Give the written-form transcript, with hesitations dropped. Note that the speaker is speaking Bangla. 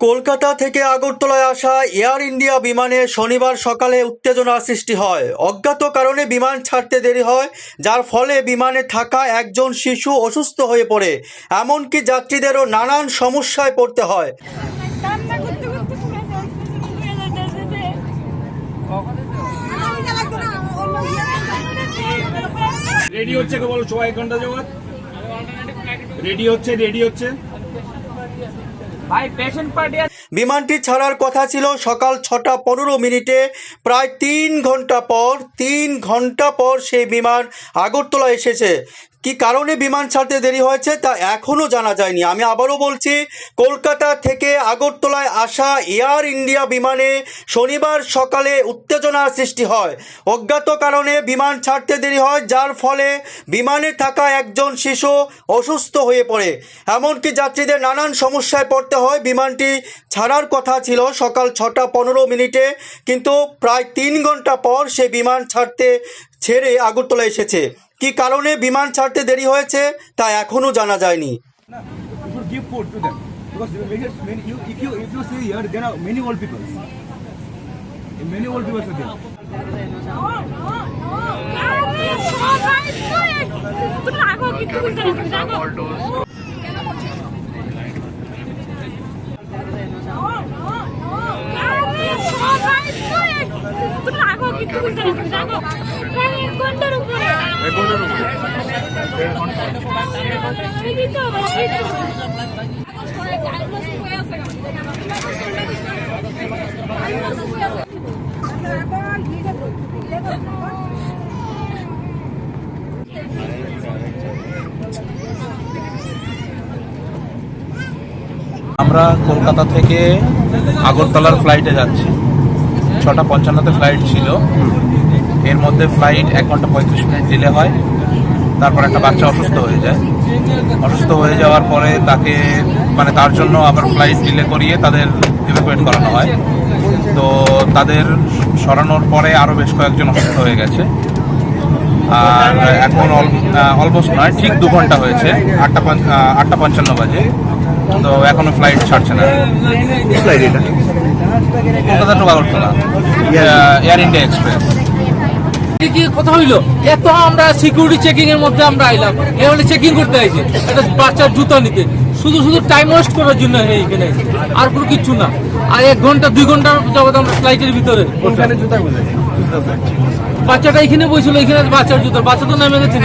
কলকাতা থেকে আগরতলায় আসা এয়ার ইন্ডিয়া বিমানে শনিবার সকালে উত্তেজনার সৃষ্টি হয়। অজ্ঞাত কারণে বিমান ছাড়তে দেরি হয়, যার ফলে বিমানে থাকা একজন শিশু অসুস্থ হয়ে পড়ে। এমনকি যাত্রীদেরও নানান সমস্যায় পড়তে হয়। রেডি হচ্ছে কেবল 1 ঘন্টা যাওয়ার রেডি হচ্ছে ভাই পেশেন্ট পার্টি। বিমানটি ছাড়ার কথা ছিল সকাল 6টা 15 মিনিটে। প্রায় 3 ঘন্টা পর সেই বিমান আগরতলা এসেছে। কি কারণে বিমান ছাড়তে দেরি হয়েছে তা এখনও জানা যায়নি। আমি আবারও বলছি, কলকাতা থেকে আগরতলায় আসা এয়ার ইন্ডিয়া বিমানে শনিবার সকালে উত্তেজনার সৃষ্টি হয়। অজ্ঞাত কারণে বিমান ছাড়তে দেরি হয়, যার ফলে বিমানে থাকা একজন শিশু অসুস্থ হয়ে পড়ে। এমনকি যাত্রীদের নানান সমস্যায় পড়তে হয়। বিমানটি ছাড়ার কথা ছিল সকাল 6টা 15 মিনিটে, কিন্তু প্রায় 3 ঘন্টা পর সে বিমান ছেড়ে আগরতলা এসেছে। কি কারণে বিমান ছাড়তে দেরি হয়েছে তা এখনো জানা যায়নি। আমরা কলকাতা থেকে আগরতলার ফ্লাইটে যাচ্ছি। 6টা 55-তে ফ্লাইট ছিল। এর মধ্যে ফ্লাইট 1 ঘন্টা 35 মিনিট ডিলে হয়। তারপর একটা বাচ্চা অসুস্থ হয়ে যায়। অসুস্থ হয়ে যাওয়ার পরে তার জন্য আবার ফ্লাইট ডিলে করিয়ে তাদের ইভ্যাকুয়েট করানো হয়। তো তাদের সরানোর পরে আরও বেশ কয়েকজন অসুস্থ হয়ে গেছে। আর এখন অলমোস্ট নয়, ঠিক 2 ঘন্টা হয়েছে, 8টা 55 বাজে। তো এখনো ফ্লাইট ছাড়ছে না। ফ্লাইট এটা Kolkata to Agartala Air India Express. কি কথা হইলো? এত আমরা সিকিউরিটি চেকিং এর মধ্যে আমরা আইলাম, এখানে চেকিং করতে আইছি একটা বাচ্চার জুতা নিতে, শুধু টাইম ওয়েস্ট করার জন্য এখানে, আর কোনো কিছু না। আর 1 ঘন্টা 2 ঘন্টার যাবত আমরা ফ্লাইটের ভিতরে। বাচ্চাটা এখানে বসছিল, এখানে বাচ্চার জুতা, বাচ্চা তো নেমে গেছে।